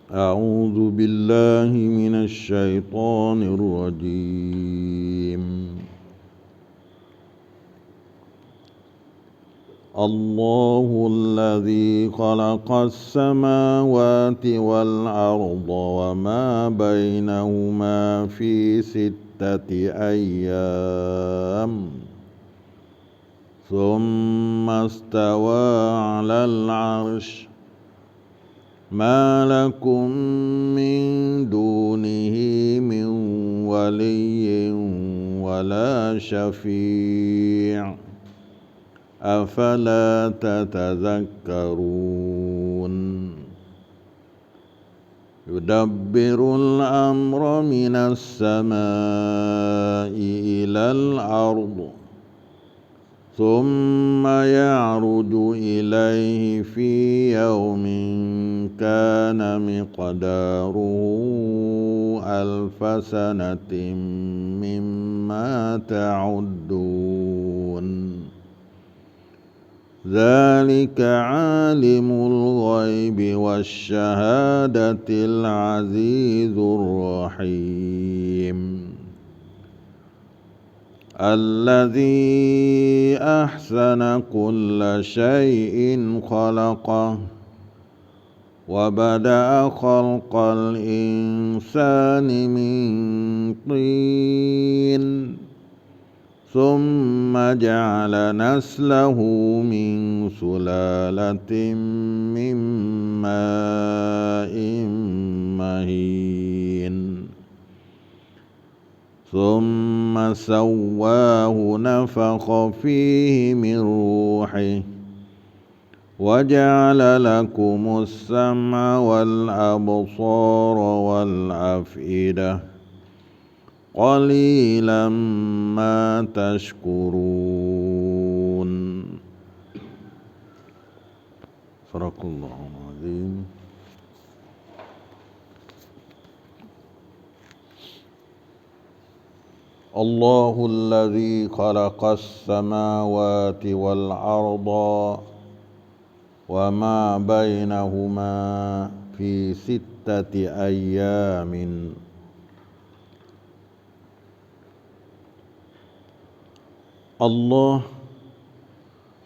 أعوذ بالله من الشيطان الرجيم. الله الذي خلق السماوات والأرض وما بينهما في 6 أيام ثم استوى على العرش ما لكم من دونه من ولي ولا شفيع أفلا تتذكرون يدبر الأمر من السماء إلى الأرض ثم يعرج إليه في يوم كان مقداره 1000 سنة مما تعدون ذلك عالم الغيب والشهادة العزيز الرحيم الذي أحسن كل شيء خلقه وبدأ خلق الإنسان من طين ثم جعل نسله من سلالة من ماء مهين ثم سواه نفخ فيه من روحه وجعل لكم السمع والأبصار والأفئدة قليلا ما تشكرون. صدق الله العظيم. الله الذي خلق السماوات والأرض وما بينهما في 6 أيام Allah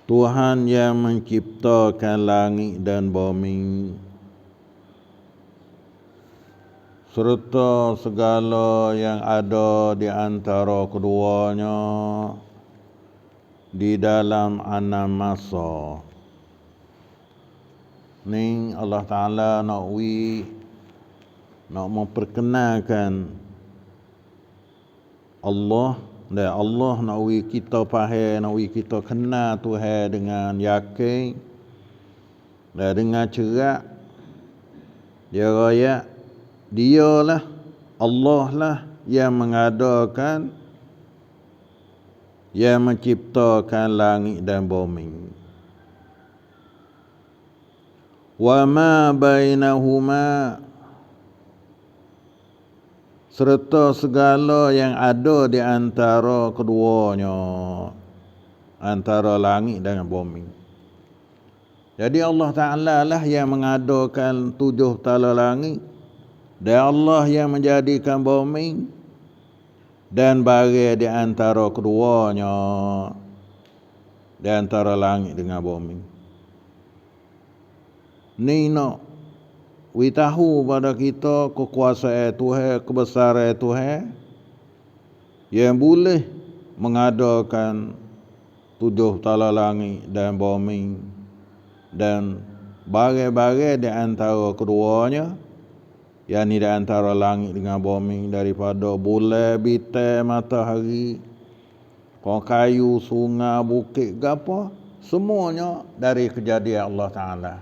Tuhan yang menciptakan langit dan bumi serta segala yang ada di antara keduanya di dalam 6 masa. Ni Allah Ta'ala nak memperkenalkan Allah dan Allah nak kita faham, nak kita kenal Tuhan dengan yakin dan dengan cerak. Dia raya Dialah Allah lah yang mengadakan, yang menciptakan langit dan bumi. Wa ma bainahuma, serta segala yang ada di antara keduanya, antara langit dan bumi. Jadi Allah Ta'ala lah yang mengadakan 7 tala langit, dan Allah yang menjadikan bumi dan barang di antara keduanya, di antara langit dengan bumi. Ni nak tahu pada kita kekuasaan Tuhan, kebesaran Tuhan yang boleh mengadakan 7 tala langit dan bumi dan barang-barang di antara keduanya, yang ni di antara langit dengan bumi, daripada bulan, bintang, matahari, kayu, sungai, bukit, gapo, semuanya dari kejadian Allah Ta'ala.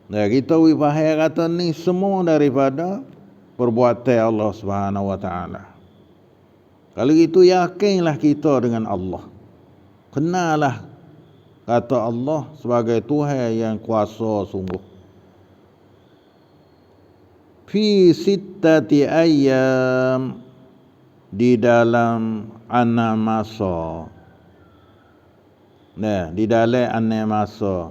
Dan kita faham kata ni semua daripada perbuatan Allah Subhanahu Wa Ta'ala. Kalau itu yakinlah kita dengan Allah. Kenalah kata Allah sebagai Tuhan yang kuasa sungguh. Fi 6 ayyam, di dalam 6 masa. Nah, di dalam 6 masa.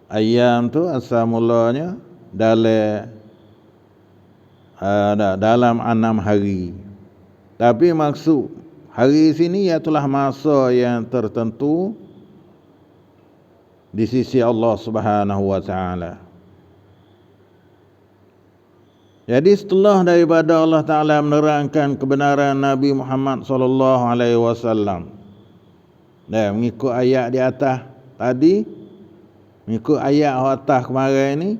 Ayam tu asal mulanya dalam 6 hari. Tapi maksud hari sini ialah masa yang tertentu di sisi Allah Subhanahu wa taala. Jadi setelah daripada Allah Taala menerangkan kebenaran Nabi Muhammad sallallahu alaihi wasallam, dan mengikut ayat di atas tadi, mengikut ayat atas kemarin ni,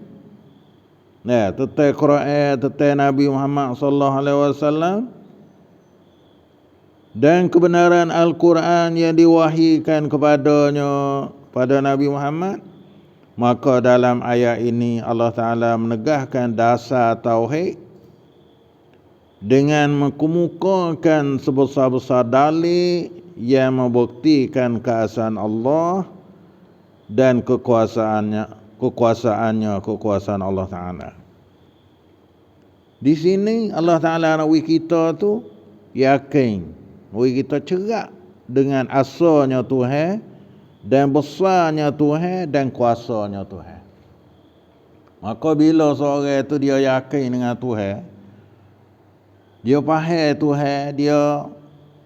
tentang Quran, tentang Nabi Muhammad sallallahu alaihi wasallam dan kebenaran Al-Quran yang diwahyukan kepadanya pada Nabi Muhammad, maka dalam ayat ini Allah Ta'ala menegahkan dasar tauhid dengan mengemukakan sebesar-besar dalil yang membuktikan keesaan Allah dan kekuasaan Allah Ta'ala. Di sini Allah Ta'ala nak kita tu yakin, kita cerak dengan asalnya Tuhan dan besarnya Tuhan dan kuasanya Tuhan. Maka bila seorang itu dia yakin dengan Tuhan, dia faham Tuhan, dia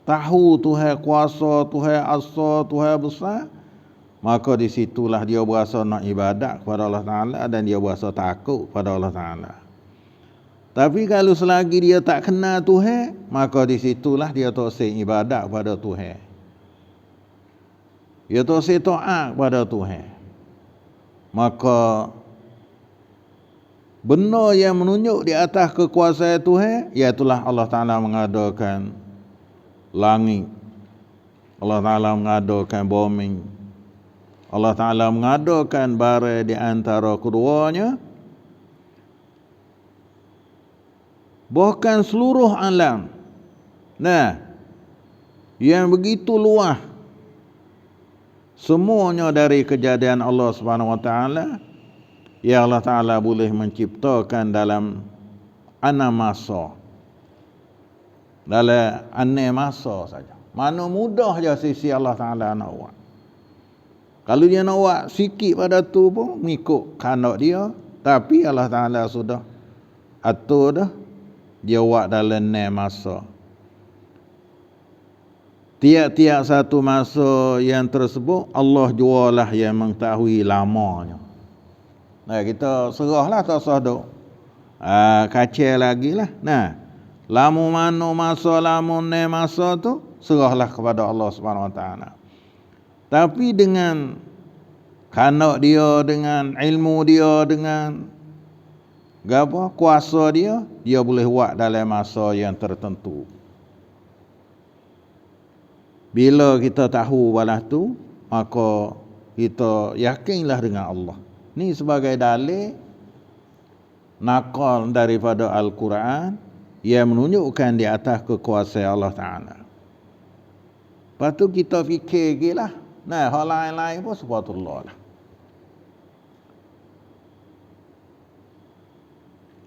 tahu Tuhan kuasa, Tuhan asal, Tuhan besar, maka di situlah dia berasa nak ibadat kepada Allah Ta'ala dan dia berasa takut kepada Allah Ta'ala. Tapi kalau selagi dia tak kenal Tuhan, maka di situlah dia tak sing ibadat kepada Tuhan. Dia tak sing taat kepada Tuhan. Maka benda yang menunjuk di atas kekuasaan Tuhan, iaitulah Allah Ta'ala mengadakan langit, Allah Ta'ala mengadakan bumi, Allah Ta'ala mengadakan bara di antara keduanya, bahkan seluruh alam. Yang begitu luas, semuanya dari kejadian Allah Subhanahu wa taala, ya Allah Ta'ala boleh menciptakan dalam 6 masa. Dalam 6 masa saja. Mana mudah je sisi Allah Ta'ala nak buat. Kalau dia nak buat sikit pada tu pun mengikut kehendak dia, tapi Allah Ta'ala sudah atur dah, dia buat dalam 6 masa. Tiap-tiap satu masa yang tersebut, Allah jualah yang mengetahui lamanya. Kita serahlah tak sah duk kacau lagi lah. Lama mana masa, lama 6 masa tu, serahlah kepada Allah Subhanahu wa taala. Tapi dengan kehendak dia, dengan ilmu dia, dengan kuasa dia, dia boleh buat dalam masa yang tertentu. Bila kita tahu balas tu, maka kita yakinlah dengan Allah. Ni sebagai dalil nakal daripada Al-Quran yang menunjukkan di atas kekuasaan Allah Ta'ala. Lepas tu kita fikir lagi lah. Hal lain-lain pun subhanallah lah.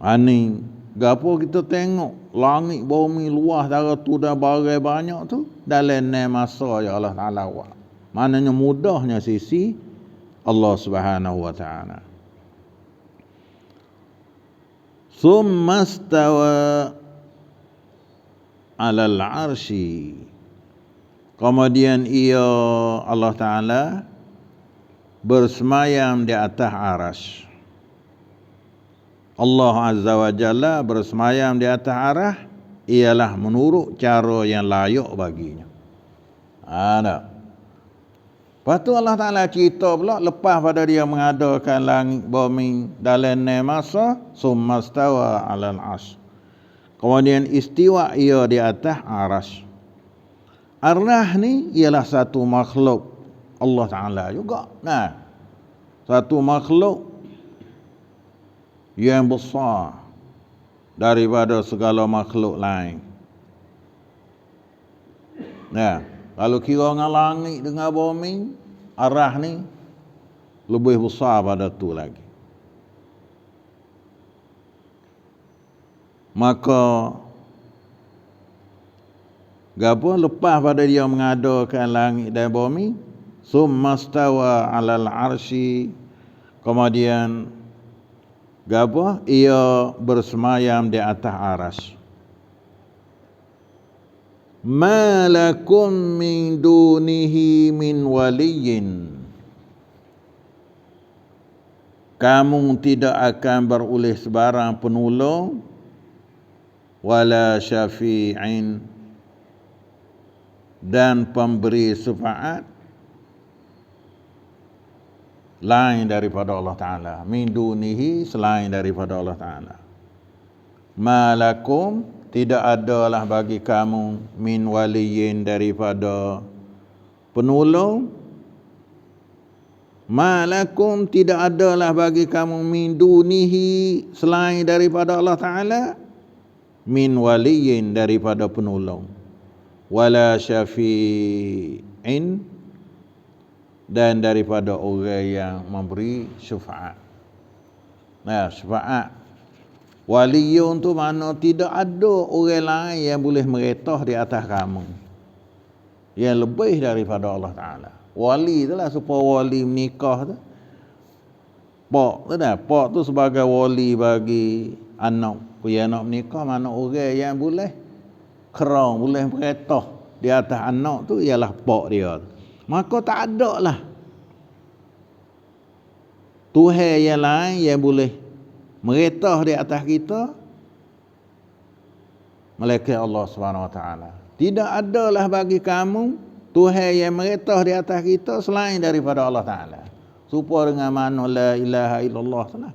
Ani, gapo kita tengok langit bumi luas darah tu dah bagai banyak tu dalam 6 masa ya Allah Ta'ala buat. Maknanya mudahnya sisi Allah Subhanahu wa taala. Summa stawa 'alal 'arsy. Kemudian ia Allah Ta'ala bersemayam di atas arasy. Allah Azza wa Jalla bersemayam di atas arasy ialah menurut cara yang layak baginya. Lepas tu Allah Ta'ala cerita pula lepas pada dia mengadakan langit bumi dalam 6 masa, summa stawa 'alal 'arsy. Kemudian istiwa ia di atas arasy. Arasy ni ialah satu makhluk Allah Ta'ala juga. Satu makhluk yang besar daripada segala makhluk lain. Kalau kira dengan langit dengan bumi, arah ni lebih besar pada tu lagi. Maka gapo lepas pada dia mengadakan langit dan bumi, summa stawa 'alal arsy, kemudian gapo ia bersemayam di atas aras. Ma lakum min dunihi min waliyyin, kamu tidak akan beroleh sebarang penolong, wala syafi'in, dan pemberi syafaat lain daripada Allah Ta'ala. Min dunihi, selain daripada Allah Ta'ala. Malakum, tidak adalah bagi kamu min waliyin, daripada penolong. Malakum, tidak adalah bagi kamu min dunihi, selain daripada Allah Ta'ala, min waliyin, daripada penolong. Wala syafi'in, dan daripada orang yang memberi syafaat. Nah, syafaat waliyun tu makna tidak ada orang lain yang boleh meretah di atas kamu yang lebih daripada Allah Ta'ala. Wali tu lah, supaya wali menikah tu. Pak tu dah, pak tu sebagai wali bagi anak. Punya anak menikah, mana orang yang boleh kerang, boleh meretah di atas anak tu ialah pak dia. Maka tak ada lah Tuhan yang lain yang boleh meretah di atas kita melainkan Allah Subhanahu Wa Taala. Tidak adalah bagi kamu Tuhan yang meretah di atas kita selain daripada Allah Ta'ala. Supaya dengan mana la ilaha illallah salah.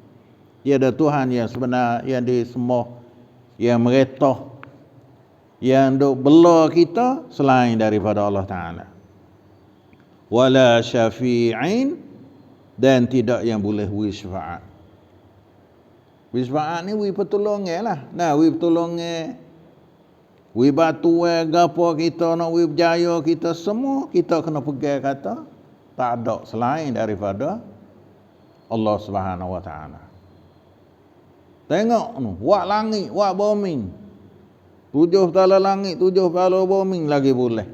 Dia ada Tuhan yang sebenar, yang disembah, yang meretah, yang duk bela kita selain daripada Allah Ta'ala. Wala syafi'in, dan tidak yang boleh beri syafaat. Beri syafaat ni beri pertolongan lah. Nah, beri pertolongan, beri bantuan gapo kita nak beri berjaya kita, semua kita kena pegang kata tak ada selain daripada Allah Subhanahu Wa Taala. Tengok tu, buat langit, buat bumi. 7 kepala langit, 7 kepala bumi lagi boleh.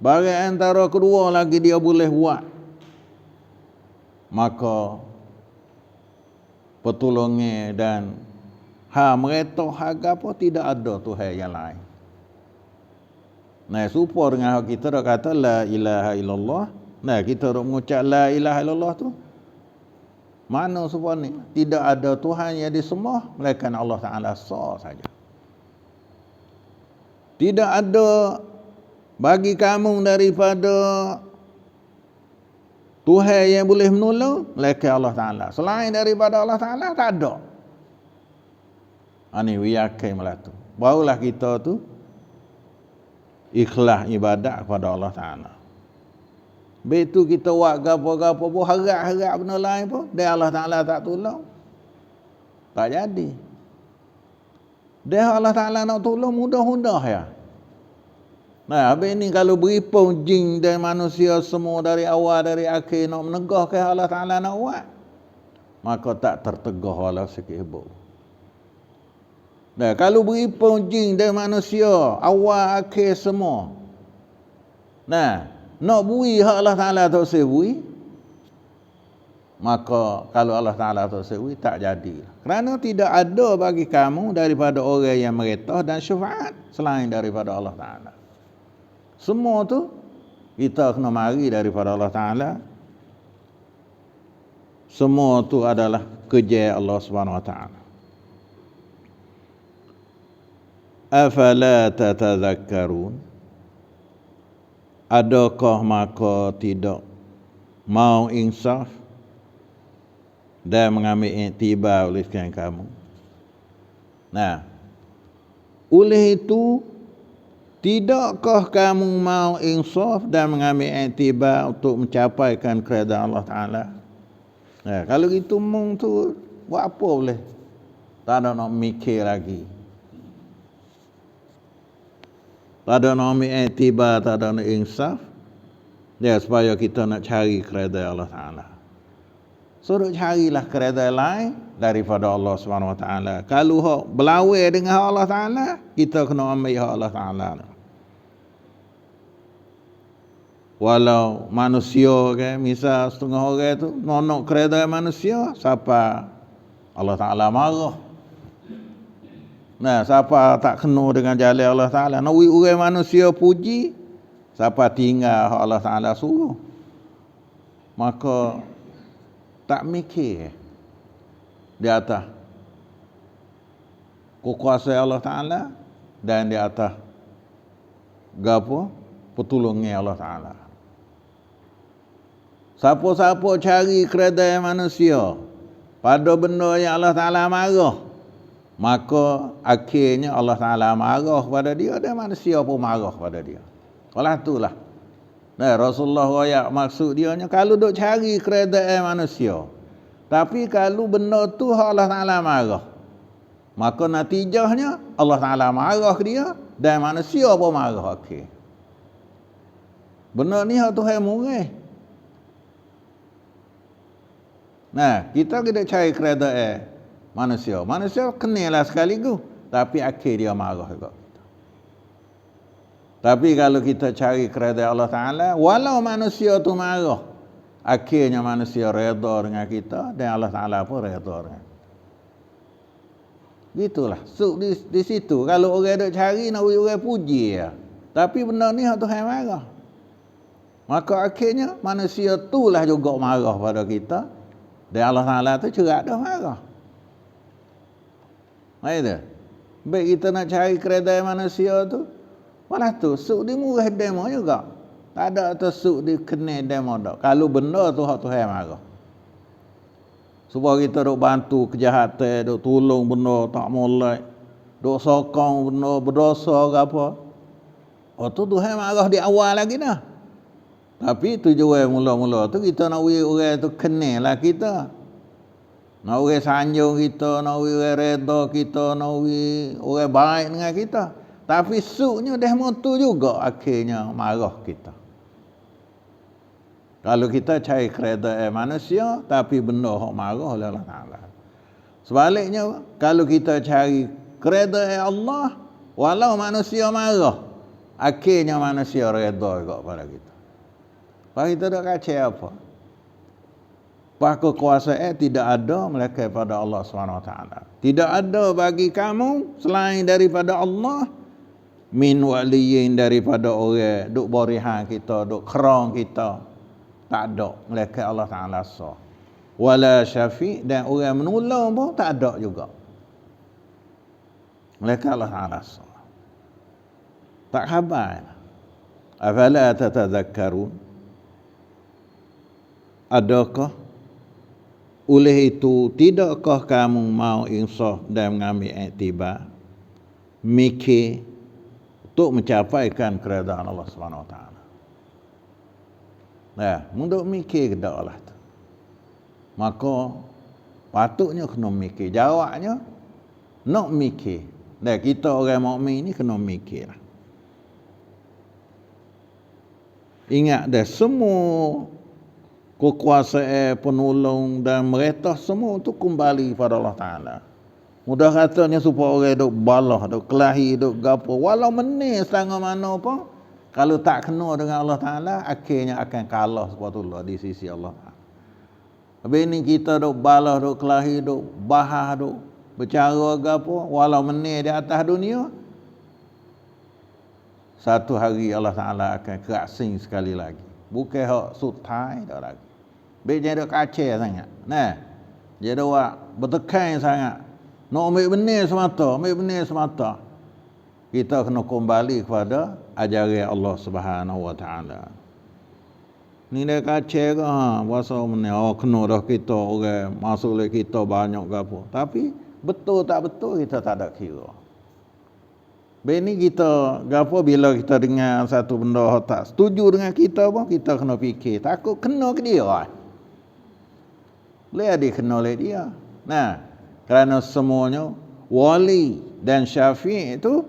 Bahagian antara kedua lagi dia boleh buat. Maka pertolongan dan mereka apa tidak ada Tuhan yang lain. Nah, supaya dengan kita dah kata la ilaha illallah. Nah, kita dah mengucap la ilaha illallah tu. Mana supaya ni? Tidak ada Tuhan yang disembah melainkan Allah Ta'ala saja. Tidak ada bagi kamu daripada Tuhan yang boleh menolong melainkan Allah Ta'ala. Selain daripada Allah Ta'ala tak ada. Ini yakin melatu. Barulah kita tu ikhlas ibadat kepada Allah Ta'ala. Begitu kita buat gapo-gapo pun, harap-harap benda lain pun, dan Allah Ta'ala tak tolong, tak jadi. Dan Allah Ta'ala nak tolong mudah-mudah ya. Nah, habis ni kalau beripun jin dan manusia semua dari awal dari akhir nak menegahkan Allah Ta'ala nak buat, maka tak tertegah walau sikit pun. Nah, kalau beripun jin dan manusia awal akhir semua, nah, nak bui hak Allah Ta'ala tak sebui, maka kalau Allah Ta'ala tak sebui tak jadi. Kerana tidak ada bagi kamu daripada orang yang meretah dan syafaat selain daripada Allah Ta'ala. Semua tu kita kena mari daripada Allah Ta'ala. Semua tu adalah kerja Allah Subhanahu Wa Ta'ala. Afala tatadzakkarun, adakah maka tidak mau insaf dan mengambil iktibar oleh sekalian kamu. Nah, oleh itu tidakkah kamu mau insaf dan mengambil iktibar untuk mencapaikan keredaan Allah Ta'ala? Nah, kalau gitu mung tu buat apa boleh? Tak ada nak mikir lagi. Tak ada nak ambil iktibar, tak ada nak insaf. Ya, supaya kita nak cari keredaan Allah Ta'ala. So duk carilah keredaan lain daripada Allah Subhanahu Wa Taala. Kalau hak berlawan dengan hak Allah Taala, kita kena ambil hak Allah Taala. Walau manusia ke, misal setengah orang tu nonok keredaan manusia, siapa Allah Taala marah. Nah, siapa tak kena dengan jalan Allah Taala, nak orang manusia puji, siapa tinggal hak Allah Taala suruh. Maka tak mikir di atas kuasa Allah Taala dan di atas gapo pertolongan Allah Taala. Siapa-siapa cari keredaan manusia pada benda yang Allah Taala marah, maka akhirnya Allah Taala marah pada dia dan manusia pun marah pada dia. Olah itulah. Nah, Rasulullah royak maksud dia kalau duk cari keredaan manusia, tapi kalau benda tu Allah Taala marah, maka natijahnya Allah Taala marah dia dan manusia pun marah. Okey. Benda ni hak Tuhan murah. Nah, kita kena cari keredaan manusia. Manusia kenalah sekaligus, tapi akhir dia marah juga. Tapi kalau kita cari keredaan Allah Ta'ala, walau manusia tu marah, akhirnya manusia redha dengan kita dan Allah Ta'ala pun redha dengan kita. Gitulah. So, di situ, kalau orang duk cari, nak orang puji ya. Tapi benda ni Tuhan marah. Maka akhirnya manusia itulah juga marah pada kita. Dan Allah Ta'ala tu cerak dah marah. Baik. Baik kita nak cari keredaan manusia tu, malah tu suk di murah demo juga. Tak ada tersuk di kena demo dak. Kalau benda tu hak Tuhan marah. Supaya kita duk bantu kejahatan, duk tolong benda tak molek, duk sokong benda berdosa ke apa. Oh tu Tuhan marah di awal lagi dah. Tapi tujuan mula-mula tu kita nak orang tu kenalah kita. Nak orang sanjung kita, nak orang redha kita, nak orang baik dengan kita. Tapi suknya dah mutu juga akhirnya marah kita. Kalau kita cari keredaan manusia, tapi benda hak marah oleh Allah Ta'ala. Sebaliknya, kalau kita cari keredaan Allah, walau manusia marah, akhirnya manusia redha juga pada kita. Pak kita dah kacau apa? Pak kekuasaan tidak ada melainkan pada Allah SWT. Tidak ada bagi kamu selain daripada Allah min waliyin daripada orang duk barihan kita, duk kerang kita. Tak ada melainkan Allah Ta'ala sah. Wala syafi' dan orang menolong pun tak ada juga. Melainkan Allah Ta'ala sah. Tak khabar. Afala tatadhakkarun? Adakah oleh itu tidakkah kamu mau insaf dan mengambil iktibar, mikir untuk mencapaikan keredaan Allah Subhanahu Wa Taala? Nah, untuk mikir kedaklah tu. Maka patutnya kena mikir. Jawabnya nak mikir. Dan kita orang mukmin ni kena mikir. Ingat dah semua kekuasaan, penolong dan merintah semua tu kembali pada Allah Ta'ala. Mudah katanya supaya orang duk balah, duk kelahi, duk gapo. Walau menir setengah mana pun, kalau tak kena dengan Allah Ta'ala, akhirnya akan kalah sepatutnya di sisi Allah Ta'ala. Habis ni kita duk balah, duk kelahi, duk bahas, duk bercara gapo. Walau menir di atas dunia, satu hari Allah Ta'ala akan kerasing sekali lagi. Bukan hak sutai dah lagi. Dia ada kacau sangat. Nah, dia ada bertekan sangat. Nak ambil benar semata. Kita kena kembali kepada ajaran Allah Subhanahu Wa Taala. Ni dia kacau ke bahasa mana kena dah kita orang masuk le kita banyak ke apa. Tapi betul tak betul kita tak ada kira. Bini kita gapo bila kita dengar satu benda tak setuju dengan kita pun kita kena fikir takut kena ke dia. Boleh dia kena oleh dia. Nah, kerana semuanya wali dan syafi' itu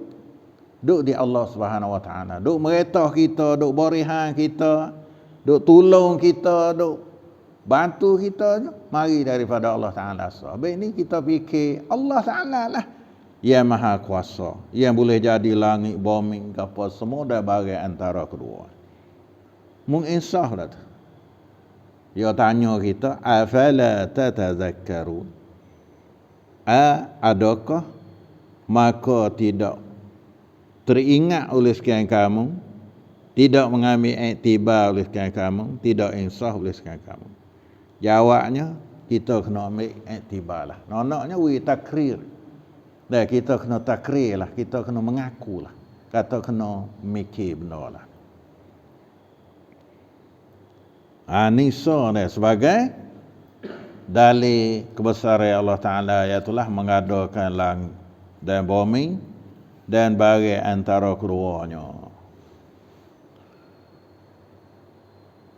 duk di Allah Subhanahu Wa Taala. Duk merintah kita, duk barihan kita, duk tolong kita, duk Bantu kita je, mari daripada Allah Ta'ala. Habis ni kita fikir Allah Ta'ala lah yang maha kuasa, yang boleh jadi langit, bumi, apa semua dah bagai antara kedua. Menginsaf dah tu. Dia tanya kita, afala tatazakkarun? Adakah maka tidak teringat oleh sekalian kamu, tidak mengambil iktibar oleh sekalian kamu, tidak insaf oleh sekalian kamu? Jawabnya, kita kena ambil iktibar lah. Nonaknya we takrir. Dan kita kena takrir lah, kita kena mengaku lah. Kata kena mikir benda lah. Nisa ni sebagai dalil kebesaran Allah Ta'ala, iaitulah mengadakan langit dan bumi dan bagi antara keduanya.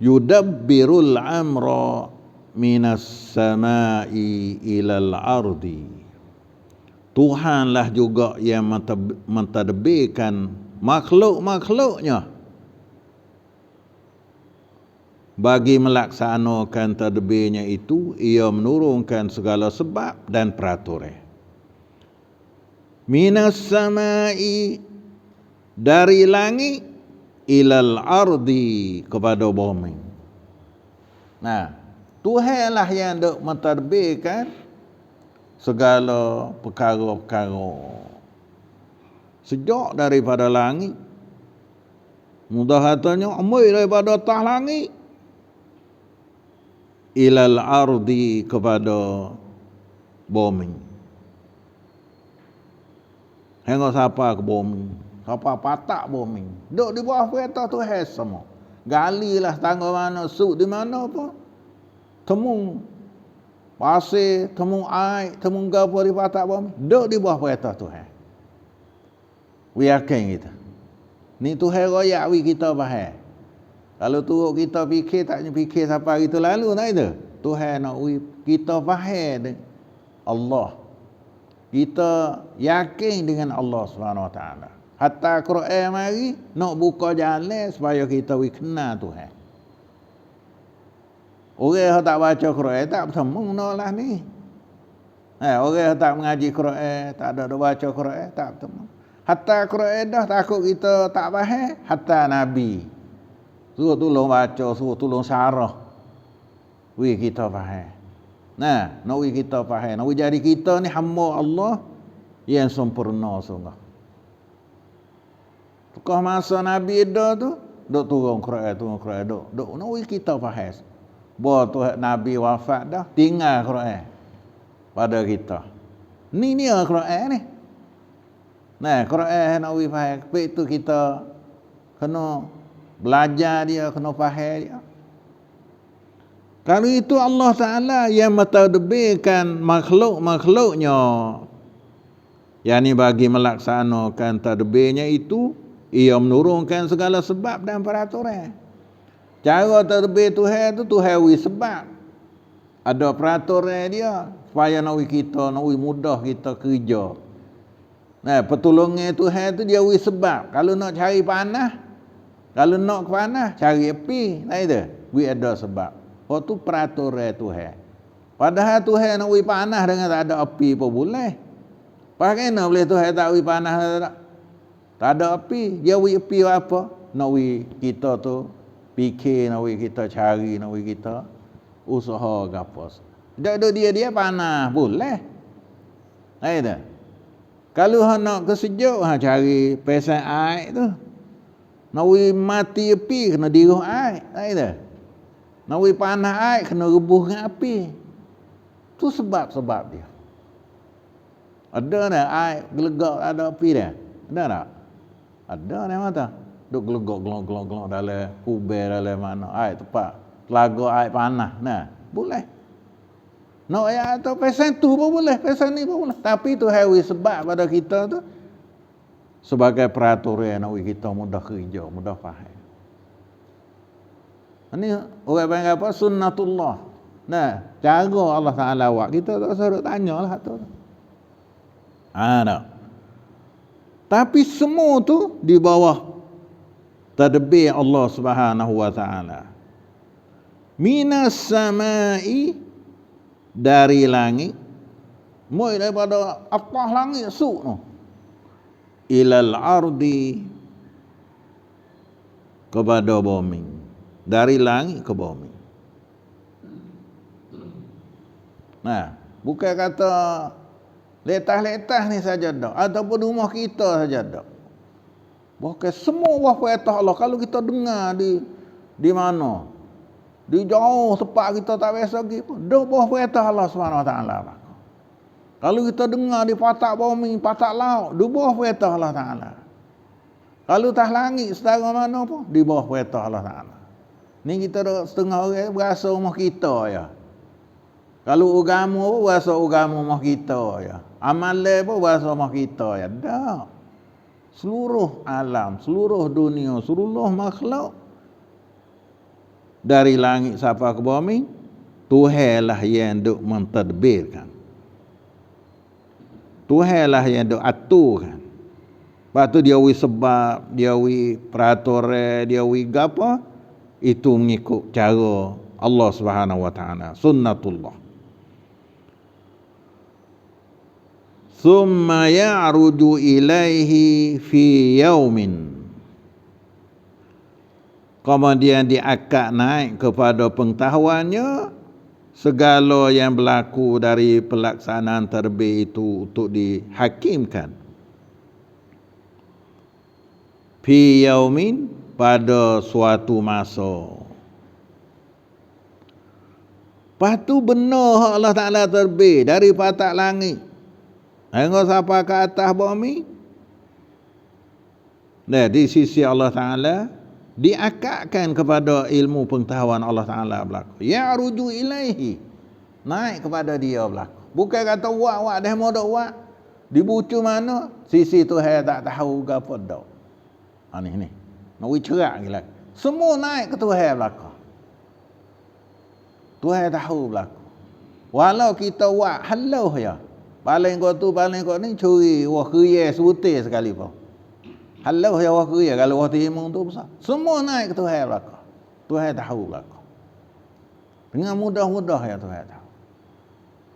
Yudabbirul amra minas samai ilal ardi. Tuhanlah juga yang mentadbirkan makhluk-makhluknya bagi melaksanakan tadbirnya itu. Ia menurunkan segala sebab dan peraturan. Minas samai, dari langit, ilal ardi, kepada bumi. Nah, Tuhanlah yang dok mentadbirkan segala perkara-perkara sejak daripada langit. Mudah katanya ambil daripada atas langit ilal ardi, kepada bumi. Hingga siapa ke bumi, siapa patak bumi, duduk di bawah perintah Tuhan semua. Galilah tangga mana, suk di mana apa, temu pasir, temu air, temu gapo di patak bumi, duduk di bawah perintah Tuhan. We yakin kita. Ni Tuhan royak we kita faham. Kalau turut kita fikir, tak fikir siapa itu lalu nak itu. Tuhan nak we kita faham Allah. Kita yakin dengan Allah Subhanahu Wa Taala. Hatta Quran mari nak buka jalan supaya kita we kenal Tuhan. Orang yang tak baca Quran tak bertemu lah ni. Orang yang tak mengaji Quran, tak ada baca Quran, tak bertemu. Hatta Quran dah takut kita tak faham, hatta Nabi suruh tolong baca, suruh tolong syarah. We kita faham. Nah, nak we kita faham. Nak we jadi kita ni hamba Allah yang sempurna sungguh. Tukar masa Nabi dah tu, duk turun Quran, duk nak we kita faham. Bahawa Tuhan Nabi wafat dah, tinggal Quran pada kita. Ni Quran ni. Nah, Quran nak we faham. Lepas tu kita kena belajar dia, kena faham dia. Kalau itu Allah Ta'ala yang mentadbirkan makhluk-makhluknya, yakni bagi melaksanakan tadbirnya itu, ia menurunkan segala sebab dan peraturan. Cara tadbir Tuhan tu Tuhan wi sebab. Ada peraturan dia supaya nak kita, nak mudah kita kerja. Nah, pertolongan Tuhan tu dia wi sebab. Kalau nak cari panah, kalau nak ke panah, cari api. Nah itu, wi ada sebab. Oh tu peraturan Tuhan. Padahal Tuhan nak wi panah dengan tak ada api pun boleh. Bagaimana boleh Tuhan tak wi panah tak ada api? Dia wi api apa? Nak wi kita tu fikir, nak kita cari, nak kita usaha ke apa. Duduk dia panah boleh. Itu. Kalau nak kesejuk, cari pesan air tu. Nak mati api, kena diruh air. Itu. Nak panah air, kena rebus dengan api. Tu sebab-sebab dia. Ada tak air gelegak ada api dia? Ada tak? Ada ni mata. Duk gelegak gelong dalam kubur dalam mana air tepat telaga air panah. Nah, boleh. Nak ayat atau pesan tu pun boleh, pesan ni pun boleh. Tapi tu hawi sebab pada kita tu sebagai peraturan nak kita mudah kerja, mudah faham. Ini orang panggil apa? Sunnatullah. Nah, cara Allah Ta'ala buat, kita tak usah tanyalah tu. Nah. Tapi semua tu di bawah tadbir Allah Subhanahu Wa Ta'ala. Minas samai, dari langit, mulai daripada atas langit su no, ilal ardi, kepada bumi, dari langit ke bumi. Nah, bukan kata letas-letas ni saja dak, ataupun rumah kita saja dak. Bukan semua perintah Allah. Kalau kita dengar di mana, di jauh tempat kita tak biasa pergi pun, dak perintah Allah Subhanahu Wa Taala. Kalau kita dengar di patak bumi, patak laut, di bawah perintah Allah Taala. Kalau tak langit setara mana pun, di bawah perintah Allah Ta'ala. Ni kita dah setengah orang berasa rumah kita ya. Kalau agama pun berasa agama rumah kita ya. Amalan pun berasa rumah kita ya. Tak. Seluruh alam, seluruh dunia, seluruh makhluk, dari langit sampai ke bumi, Tuhan lah yang duk mentadbirkan. Tuhan lah yang duk aturkan. Lepas tu dia sebab, dia peraturan, dia apa? Itu mengikut cara Allah Subhanahu Wa Taala, sunnatullah. Thumma ya'ruju ilaihi fi yaumin. Kemudian diangkat naik kepada pengetahuannya segala yang berlaku dari pelaksanaan terbit itu untuk dihakimkan. Fi yaumin, pada suatu masa. Lepas tu benar Allah Ta'ala terbit dari patak langit hingga sampai ke atas bumi. Nah, di sisi Allah Ta'ala diakakkan kepada ilmu pengetahuan Allah Ta'ala berlaku. Ya'ruju ilaihi, naik kepada dia berlaku. Bukan kata wak dah mau dak wak dibucu mana, sisi Tuhan tak tahu gapo dak. Ni nak cerak gila. Semua naik ke Tuhan belaka. Tuhan tahu belaka. Walau kita buat halau ya. Paling kau tu, paling kau ni curi wah kriye sebutir sekali pun. Halau ya wah kriye kalau wah timung tu besar. Semua naik ke Tuhan belaka. Tuhan tahu belaka. Dengan mudah-mudah ya Tuhan tahu.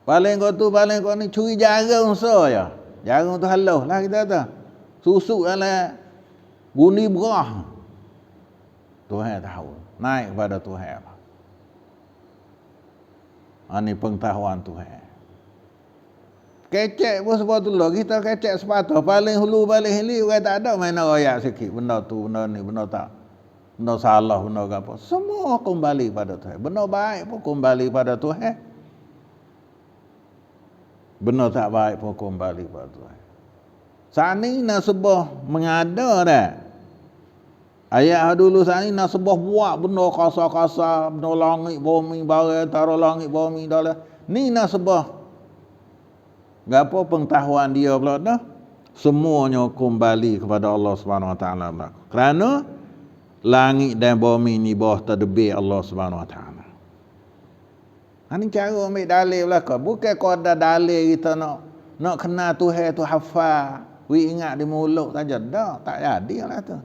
Paling kau tu, paling kau ni curi jagung so ya. Jagung tu halau lah kita kata. Susuk dalam bunyi berah. Tuhan tahu. Naik kepada Tuhan. Ini pengetahuan Tuhan. Kecek pun sebab tu lah. Kita kecek sepatah. Paling hulu, paling hilir. Orang tak ada main royak sikit. Benda tu, benda ni, benda tak. Benda salah, benda apa. Semua kembali pada Tuhan. Benda baik pun kembali pada Tuhan. Benda tak baik pun kembali pada Tuhan. Saat ni nak sebuah mengada dah. Ayat dulu saat ni nak sebuah buat benda kasar-kasar, benda langit, bumi, barang, taruh langit, bumi, dalam. Ni nak sebuah. Gapo pengetahuan dia pula dah? Semuanya kembali kepada Allah Subhanahu Wa Taala. Kerana langit dan bumi ni bawah tadbir Allah Subhanahu Wa Taala. Ini cara ambil dalil belaka. Bukan kau dalil kita nak kenal Tuhan tu hafal. Ingat di mulut saja. Tak jadi lah tu.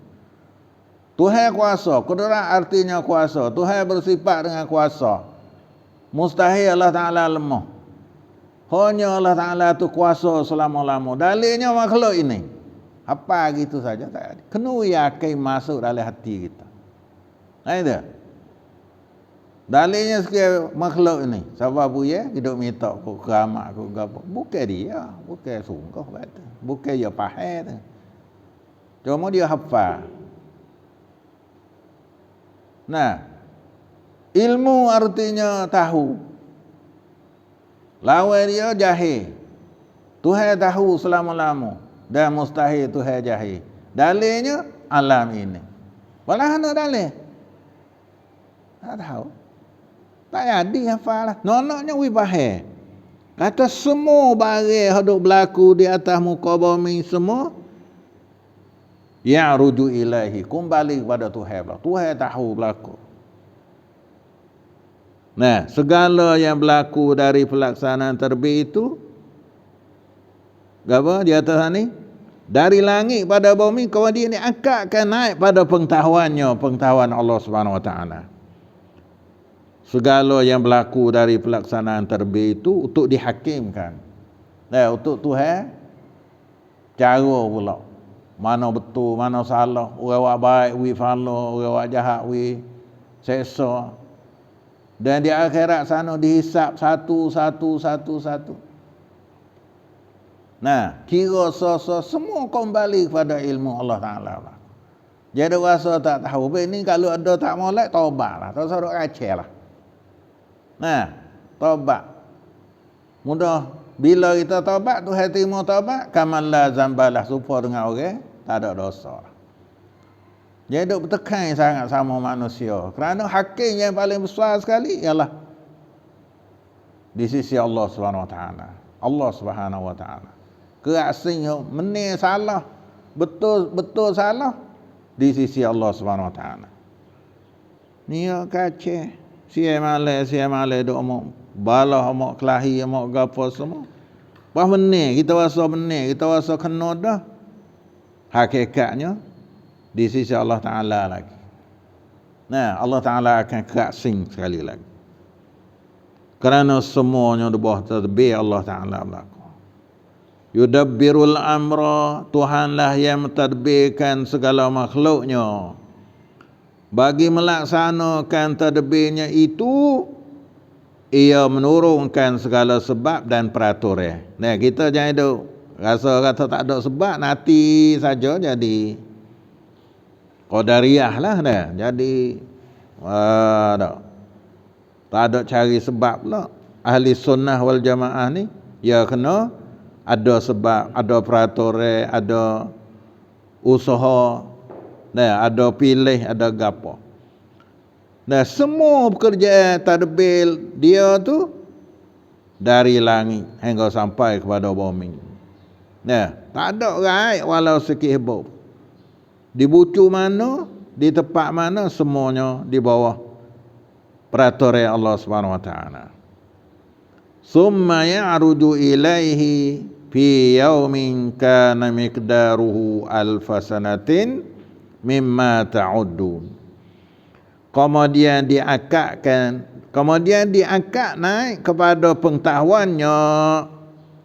Tuhan kuasa. Kudrat artinya kuasa. Tuhan bersifat dengan kuasa. Mustahil Allah Ta'ala lemah. Hanya Allah Ta'ala tu kuasa selama-lama. Dalilnya makhluk ini. Apa gitu saja tak ada. Kena yakin masuk dalam hati kita. Nah itu. Dalilnya sekian makhluk ini. Siapa punya hidup minta ku keramat ku apa. Bukan dia. Bukan sungguh. Bukan dia faham. Cuma dia hafal. Nah, ilmu artinya tahu. Lawan dia jahil. Tuhan tahu selama-lama. Dan mustahil Tuhan jahil. Dalilnya alam ini. Walau ada dalil. Tak tahu. Tak jadi hafal lah. Nonaknya wibahir. Kata semua barang hidup berlaku di atas muka bumi semua. Ya'ruju ilaihi. Kembali kepada Tuhan. Tuhan tahu berlaku. Nah, segala yang berlaku dari pelaksanaan terbit itu. Apa di atas ni? Dari langit pada bumi. Kemudian diangkatkan naik pada pengetahuannya. Pengetahuan Allah Subhanahu Wa Taala. segala yang berlaku dari pelaksanaan tadbir itu untuk dihakimkan. Untuk Tuhan cara pula. Mana betul, mana salah. Orang buat baik, we follow. Orang buat jahat, we seksa. Dan di akhirat sana dihisap satu. Nah, kira semua kembali kepada ilmu Allah Ta'ala. Jadi rasa tak tahu. Ini kalau ada tak molek, taubat lah. Tak usah duk kacau lah. Nah, taubat. Mudah. Bila kita taubat, Tuhan terima taubat, kaman la zambalah, supaya dengan orang tak ada dosa. Jadi duk bertekan sangat sama manusia. Kerana hakim yang paling besar sekali ialah di sisi Allah Subhanahu Wa Taala. Allah Subhanahu Wa Taala. Kerasnya menir salah, betul salah di sisi Allah Subhanahu Wa Taala. Ni kacau. Siapa malai duk omong balah, omong kelahi, omong gapo semua. Bah menir, kita rasa kena dah. Hakikatnya di sisi Allah Ta'ala lagi. Nah, Allah Ta'ala akan kerasing sekali lagi. Kerana semuanya di bawah tadbir Allah Ta'ala berlaku. Yudabbirul amra, Tuhanlah yang mentadbirkan segala makhluknya. Bagi melaksanakan tadbirnya itu, ia menurunkan segala sebab dan peraturan. Nah, kita jangan duk rasa kata tak ada sebab, nanti saja jadi qadariyah lah dah. Jadi tak ada cari sebab lah. Ahli sunnah wal jamaah ni ya kena ada sebab, ada peraturan, ada usaha, nah, ada pilih, ada gapo. Nah, semua pekerjaan tadbir dia tu dari langit hingga sampai kepada bumi. Nah, tak ada raih walau sikit hebuk. Di bucu mana, di tempat mana, semuanya di bawah peraturan Allah Subhanahu Wa Taala. Summa ya'ruju ilaihi fi yaumin kana miqdaruhu alfasanatin mimma ta'uddun. Kemudian diangkat naik kepada pengetahuannya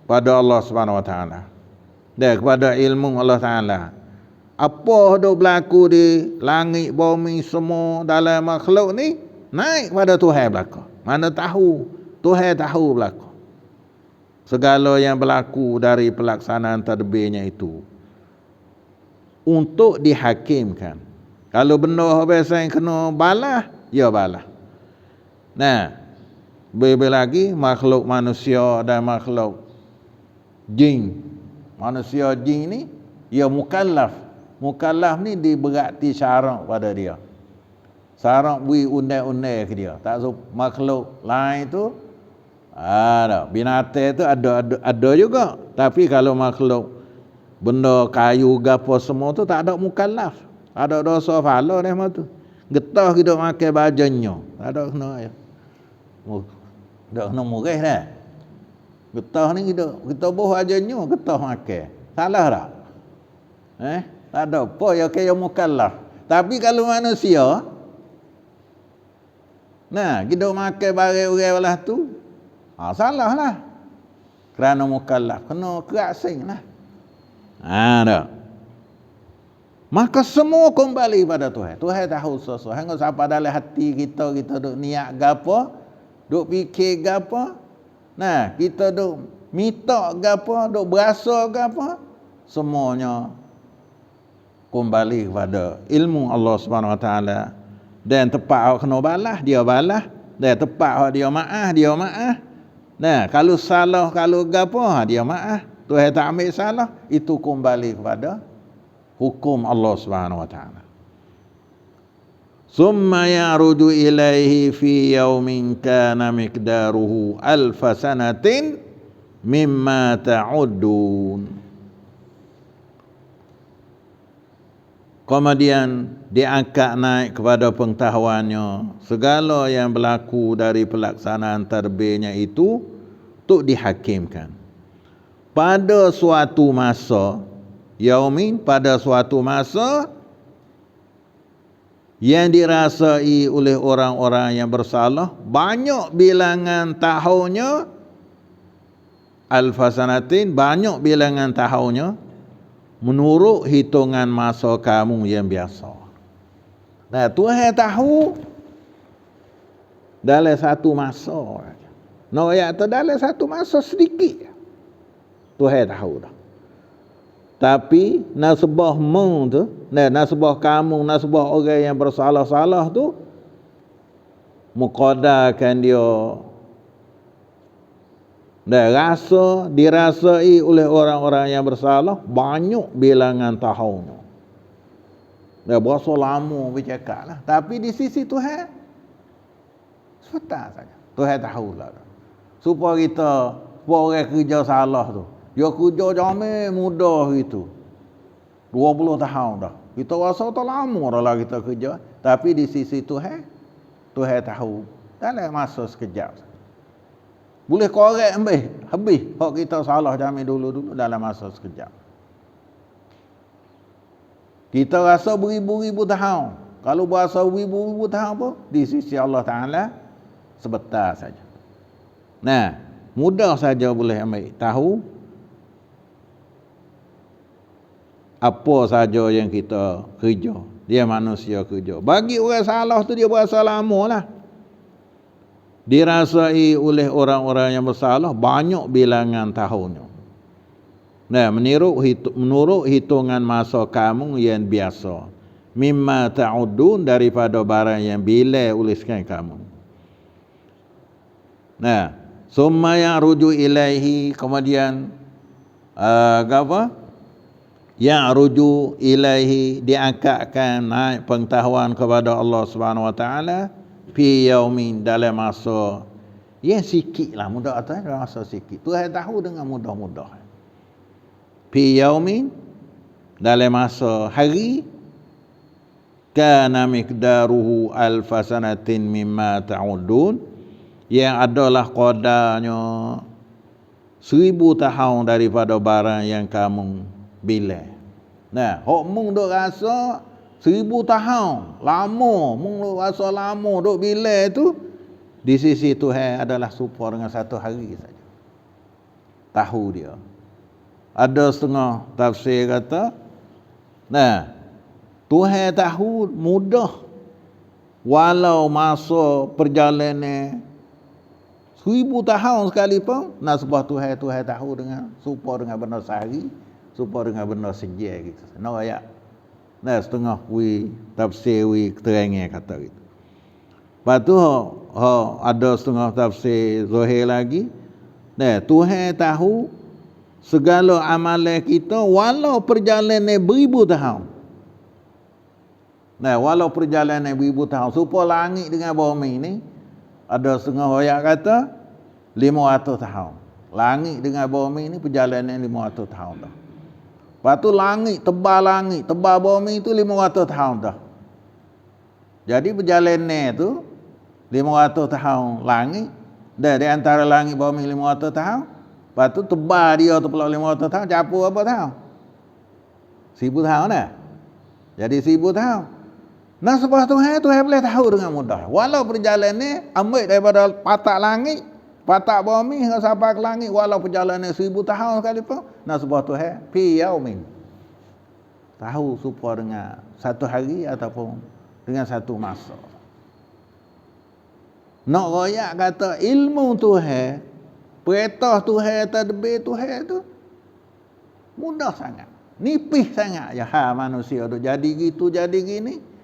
pada Allah Subhanahu Wa Taala. Dan kepada ilmu Allah Taala. Apa dok berlaku di langit, bumi, semua dalam makhluk ni naik pada Tuhan berlaku. Mana tahu, Tuhan tahu berlaku. Segala yang berlaku dari pelaksanaan tadbirnya itu untuk dihakimkan. Kalau benda biasa yang kena balas, ya balas. Nah, lebih lagi makhluk manusia dan makhluk jin. Manusia jin ni, ya mukallaf. Mukallaf ni diberati syarat pada dia. Syarat beri undang-undang ke dia. Tak so, makhluk lain tu ada. Binatang tu ada juga. Tapi kalau makhluk benda kayu gapo semua tu tak ada mukallaf. Ada dosa fala dah mah tu. Getah kita makan bajunya. Tak ada kena ya. Tak kena murih dah. Getah ni kita buh bajunya, getah makan. Salah tak? Tak ada apa ya kaya mukallaf. Tapi kalau manusia, nah, kita makan barang orang belah tu, salah lah. Kerana mukallaf kena kerasing lah. Dah. Maka semua kembali pada Tuhan. Tuhan tahu sesuatu. Hingga sampai dalam hati kita duk niat gapo, duk fikir gapo. Nah, kita duk minta gapo, duk berasa gapo, semuanya kembali kepada ilmu Allah Subhanahu Wa Taala. Dan tepat awak kena balas, dia balas. Dan tepat awak dia maaf. Nah, kalau salah, kalau gapo, dia maaf. Tuhan tak ambil salah, itu kembali kepada hukum Allah Subhanahu Wa Taala. Summa ya'ruju ilaihi fi yaumin kana miqdaruhu alfasanatin mimma ta'uddun. Kemudian diangkat naik kepada pengetahuannya segala yang berlaku dari pelaksanaan tadbirnya itu untuk dihakimkan. Pada suatu masa, yaumin, pada suatu masa yang dirasai oleh orang-orang yang bersalah banyak bilangan tahunnya, alfasanatin, banyak bilangan tahunnya menurut hitungan masa kamu yang biasa. Nah, Tuhan tahu dalam satu masa. No, ya, tu dalam satu masa sedikit. Tuhan tahu dah. Tapi nasabah mu tu, nasabah kamu, nasabah orang yang bersalah-salah tu muqaddarkan dia dirasai oleh orang-orang yang bersalah banyak bilangan tahun. Berasa lama bercakap lah. Tapi di sisi Tuhan sebentar saja. Tuhan tahu lah. Supaya orang kerja salah tu, dia kerja jamai mudah gitu. 20 tahun dah. Kita rasa tak lama dah lah kita kerja. Tapi di sisi Tuhan tahu dalam masa sekejap. Boleh korek habis hak kita salah jamai dulu dalam masa sekejap. Kita rasa beribu-ribu tahun. Kalau berasa beribu-ribu tahun pun di sisi Allah Ta'ala sebentar saja. Nah, mudah saja boleh ambil tahu apa saja yang kita kerja. Dia manusia kerja. Bagi orang salah tu dia berasa lama lah. Dirasai oleh orang-orang yang bersalah banyak bilangan tahunnya. Nah, menurut hitungan masa kamu yang biasa. Mimma ta'udun, daripada barang yang bila uliskan kamu. Nah, summa yang rujuk ilaihi, kemudian apa? Yang rujuk ilaihi, diangkatkan naik pengetahuan kepada Allah Subhanahu Wa Taala fi yaumin, dalam masa yang sikit lah, mudah atau dalam masa sikit. Tuhan tahu dengan mudah-mudah. Fi yaumin, dalam masa hari, kana miqdaruhu alfasanatin mimma ta'udun, yang adalah qadarnya 1000 tahun daripada barang yang kamu bila. Nah, hok mung duk rasa 1000 tahun lama, mung duk rasa lama duk bila tu, di sisi Tuhan adalah serupa dengan satu hari saja. Tahu dia. Ada setengah tafsir kata, nah, Tuhan tahu mudah walau masa perjalanan 1000 tahun sekalipun, nasbah Tuhan tahu dengan serupa dengan benda sehari, serupa dengan benda sejam gitu. Nah, ayat. Nah, setengah tafsir keterangan kata gitu. Lepas tu ada setengah tafsir zahir lagi. Nah, Tuhan tahu segala amalan kita walau perjalanan 1000 tahun. Nah, walau perjalanan 1000 tahun, supaya langit dengan bumi ni, ada setengah ayat kata 500 tahun. Langit dengan bumi ni perjalanan 500 tahun dah. Lepas tu langit, tebal bumi tu 500 tahun dah. Jadi perjalanan tu 500 tahun langit, dan di antara langit bumi 500 tahun. Lepas tu tebal dia tu pula 500 tahun, campur apa tahun? 1000 tahun dah. Jadi 1000 tahun. Nah, sebab Tuhan boleh tahu dengan mudah. Walau perjalanan ambil daripada patak langit, patak bumi hingga sampai ke langit, walau perjalanan 1000 tahun sekalipun, nah sebab Tuhan fi yaumin. Tahu serupa dengan satu hari ataupun dengan satu masa. Nak royak kata ilmu Tuhan, perintah Tuhan, tadbir Tuhan tu mudah sangat. Nipis sangat ya manusia tu jadi gitu, jadi gini.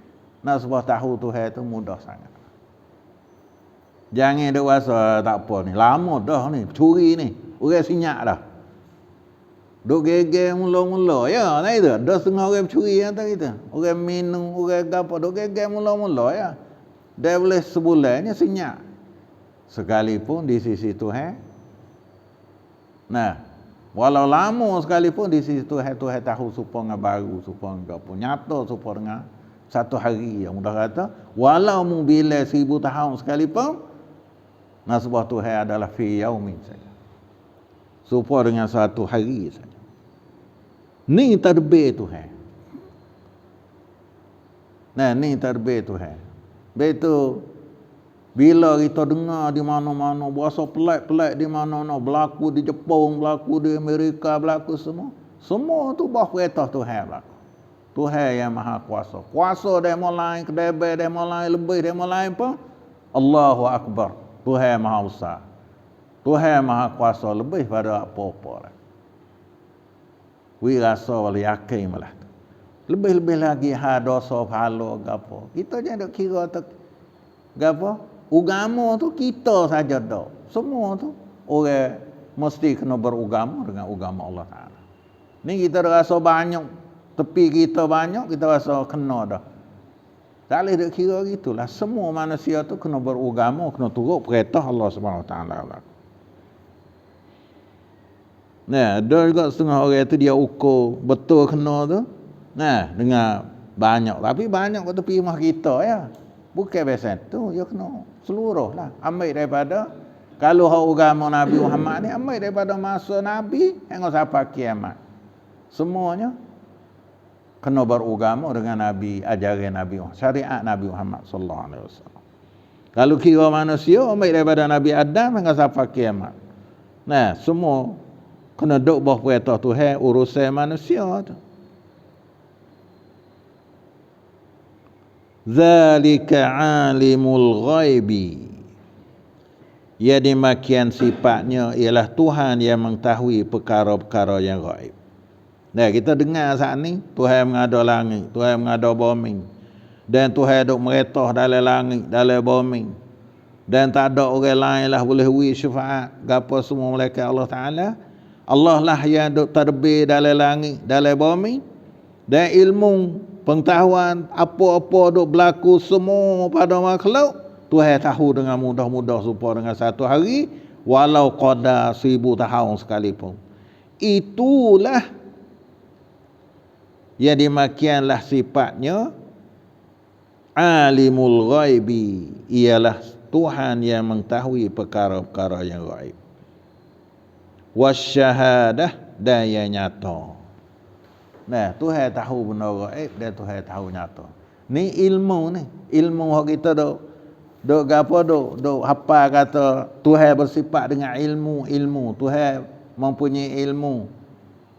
Nah, sebab tahu Tuhan tu mudah sangat. Jangan dia rasa tak apa ni. Lama dah ni, curi ni. Orang sinyak dah. Duk geger mula-mula. Ya, nah itu. Dah setengah orang curi yang tak kita. Orang minum, orang apa. Duk geger mula-mula ya. Dia boleh sebulan ni sinyak. Sekalipun di sisi Tuhan. Nah, walau lama sekalipun di sisi Tuhan tahu supaya dengan baru, supaya dengan apa. Nyata supaya dengan satu hari yang mudah kata, walau bila 1000 tahun sekalipun, nasbah Tuhan adalah fi yaumin saja. Supaya dengan satu hari saja. Ni tadbir Tuhan. Nah, ni tadbir Tuhan. Betul. Bila kita dengar di mana-mana bahasa pelik-pelik di mana-mana, berlaku di Jepun, berlaku di Amerika, berlaku semua. Semua tu bawah perintah Tuhan berlaku. Tuhan yang maha kuasa. Kuasa demo lain, kedebel demo lain, lebih demo lain pun Allahu Akbar. Tuhan maha besar. Tuhan maha kuasa lebih pada apa-apa. We rasa boleh yakin malah. Lebih-lebih lagi dosa pahala gapo. Kita jangan dok kira tu gapo. Agama tu kita saja dak. Semua tu orang mesti kena beragama dengan agama Allah Taala. Ni kita rasa banyak, tepi kita banyak, kita rasa kena dah. Tak boleh dok kira gitulah. Semua manusia tu kena beragama, kena turut perintah Allah Subhanahu Wa Taala. Nah, ada juga setengah orang tu dia ukur betul kena tu. Nah, dengan banyak, tapi banyak kat tepi rumah kita ya. Bukan biasa tu, dia kena seluruh lah. Ambil daripada, kalau agama Nabi Muhammad ni, ambil daripada masa Nabi, hingga sampai kiamat. Semuanya kena beragama dengan Nabi, ajaran Nabi Muhammad, syariat Nabi Muhammad sallallahu alaihi wasallam. Kalau kira manusia, ambil daripada Nabi Adam hingga sampai kiamat. Nah, semua kena duduk bawah perintah Tuhan, urusan manusia tu. Zalika alimul ghaibi. Ya demikian sifatnya ialah Tuhan yang mengetahui perkara-perkara yang gaib. Nah, kita dengar saat ni Tuhan mengada langit, Tuhan mengada bumi. Dan Tuhan duk meretah dalam langit, dalam bumi. Dan tak ada orang lain lah boleh beri syafaat gapo semua malaikat Allah Taala. Allah lah yang duk tadbir dalam langit, dalam bumi. Dan ilmu pengetahuan apa-apa duk berlaku semua pada makhluk, Tuhan tahu dengan mudah-mudah supaya dengan satu hari walau qadar 1000 tahun sekalipun. Itulah yang demikianlah sifatnya alimul ghaibi, ialah Tuhan yang mengetahui perkara-perkara yang gaib. Wasyahadah, dan yang nyata. Nah, Tuhan tahu benda gaib dan Tuhan tahu nyata. Ni ilmu ni. Ilmu hak kita dok gapo dok hafal kata Tuhan bersifat dengan ilmu. Tuhan mempunyai ilmu.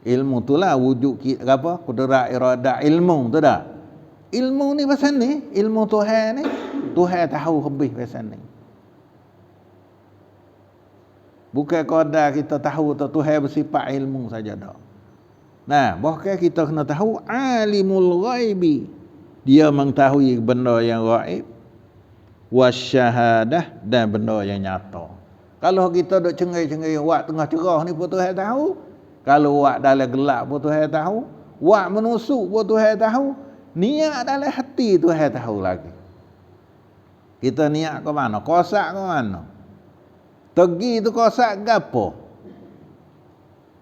Ilmu itulah wujud kita apa? Kudrat iradah ilmu tu dah. Ilmu ni pasal ni, ilmu Tuhan ni, Tuhan tahu lebih pasal ni. Bukan qadar kita tahu Tuhan bersifat ilmu saja dak. Nah, bahkan kita kena tahu alimul ghaibi. Dia mengetahui benda yang gaib, wasyahadah, dan benda yang nyata. Kalau kita duk cengai-cengai wak tengah cerah ni pun Tuhan tahu. Kalau wak dalam gelap pun Tuhan tahu. Wak menusuk pun Tuhan tahu. Niat dalam hati Tuhan tahu lagi. Kita niat ke mana? Kosak ke mana? Tegi tu kosak gapo?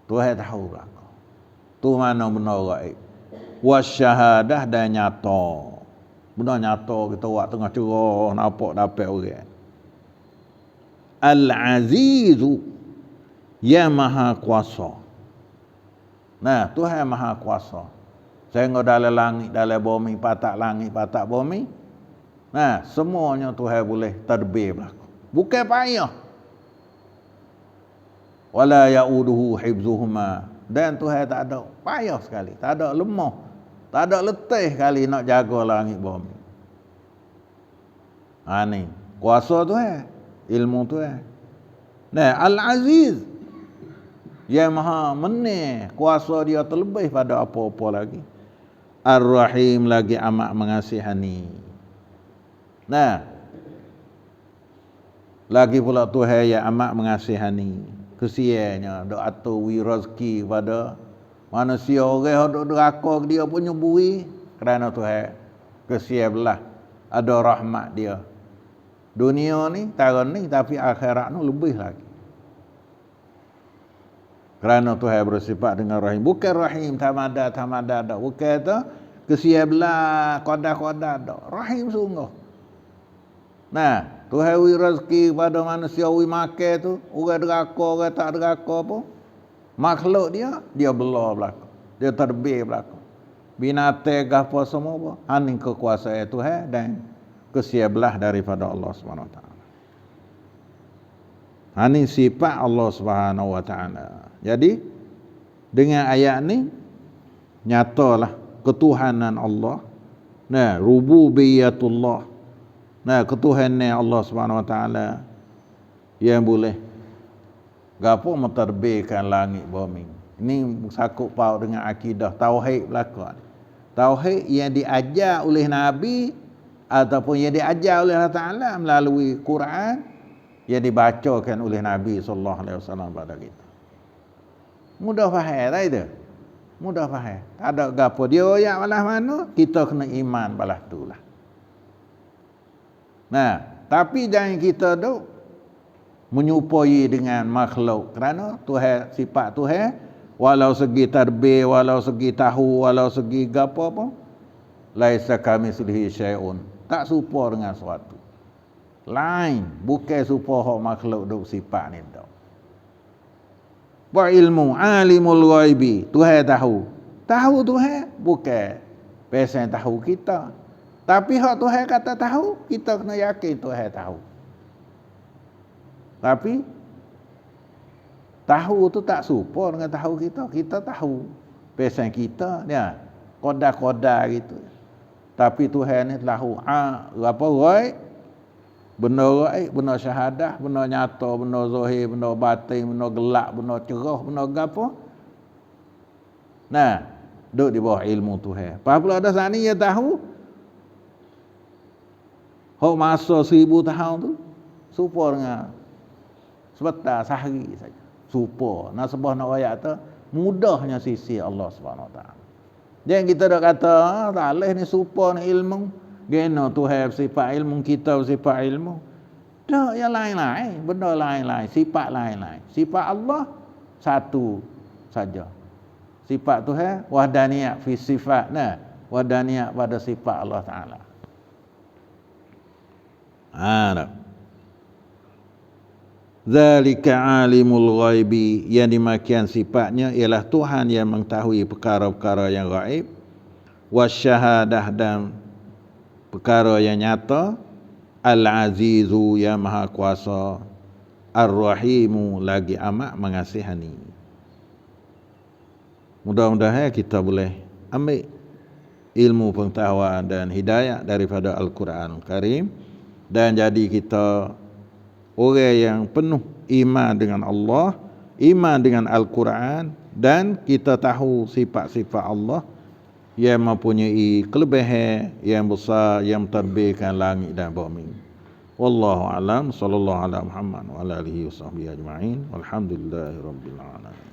Tuhan tahu lah. Tu mana benar gaib. Wasyahadah, dan nyata. Benar nyata kita buat tengah cerah nampak dapat orang. Al-Azizu, yang maha kuasa. Nah, Tuhan maha kuasa. Sehingga dalam langit, dalam bumi, patak langit, patak bumi. Nah, semuanya Tuhan boleh tadbir berlaku. Bukan payah. Wala ya'uduhu hibzuhuma. Dan Tuhan tak ada payah sekali, tak ada lemah, tak ada letih kali nak jaga langit bumi. Ni kuasa Tuhan, ilmu Tuhan. Nah, Al-Aziz, yang maha meneh, kuasa dia terlebih pada apa-apa lagi. Ar-Rahim, lagi amat mengasihani. Nah, lagi pula Tuhan yang amat mengasihani. Kesiannya dok atur wi rezeki pada manusia orang dok deraka dia punya bui kerana Tuhan kesian belah ada rahmat dia. Dunia ni taran ni, tapi akhirat ni lebih lagi. Kerana Tuhan bersifat dengan rahim, bukan rahim tamada dak, bukan tu kesian belah qadar dak, rahim sungguh. Nah, Tuhan wi rezeki pada manusia wi makan tu, orang deraka, orang tak deraka pun, makhluk dia belah belaka. Dia tadbir belaka. binatang gapo semua apa? Ini kekuasaan Tuhan dan kesiabelah daripada Allah Subhanahu Wa Taala. Ini sifat Allah Subhanahu Wa Taala. Jadi dengan ayat ni nyatalah ketuhanan Allah. Nah, rububiyatullah. Nah, ketuhanan Allah Subhanahu Wa Taala yang boleh gapo menterbitkan langit bumi. Ini sakut paut dengan akidah tauhid belaka. Tauhid yang diajar oleh Nabi ataupun yang diajar oleh Allah Taala melalui Quran yang dibacakan oleh Nabi sallallahu alaihi wasallam pada kita. Mudah faham tak itu? Mudah faham. Tak ada gapo dia ayat balas mana, kita kena iman balas tulah. Nah, tapi jangan kita duk menyupai dengan makhluk kerana Tuhan sifat Tuhan walau segi tadbir, walau segi tahu, walau segi gapo apa laisa kamitslihi syai'un, tak serupa dengan sesuatu lain, bukan serupa hak makhluk duk sifat ni dak. Wa ilmu alimul ghaibi, Tuhan tahu Tuhan bukan pesan tahu kita, tapi hak Tuhan kata tahu, kita kena yakin Tuhan tahu. Tapi tahu tu tak serupa dengan tahu kita. Kita tahu pesan kita ya, koda-koda gitu. Tapi Tuhan ni tahu apa ghaib, benda ghaib, benda syahadah, benda nyata, benda zahir, benda batin, benda gelap, benda cerah, benda gapo. Nah, duduk di bawah ilmu Tuhan. Apabila ada saat ni dia tahu hak masa 1000 tahun tu serupa dengan sebentar sehari saja. Serupa. Nak sebab nak ayat tu mudahnya sisi Allah Subhanahu Wa Taala. Jangan kita dak kata tak leh ni serupa ni ilmu. Geno Tuhan sifat ilmu, kita sifat ilmu. Tak, yang lain-lain, benda lain-lain, sifat lain-lain. Sifat Allah satu saja. Sifat Tuhan wahdaniyah fi sifat, nah, wahdaniyah pada sifat Allah Taala. Zalika alimul ghaibi, yang demikian sifatnya ialah Tuhan yang mengetahui perkara-perkara yang gaib, wasyahadah dan perkara yang nyata, al-azizu yang maha kuasa, ar-rahimu lagi amat mengasihani. Mudah-mudahan kita boleh ambil ilmu pengetahuan dan hidayah daripada Al-Quran Karim dan jadi kita orang yang penuh iman dengan Allah, iman dengan Al-Quran, dan kita tahu sifat-sifat Allah yang mempunyai kelebihan yang besar yang mentadbirkan langit dan bumi. Wallahu a'lam, sallallahu ala Muhammad wa ala alihi wasahbihi ajma'in. Walhamdulillahirabbil alamin.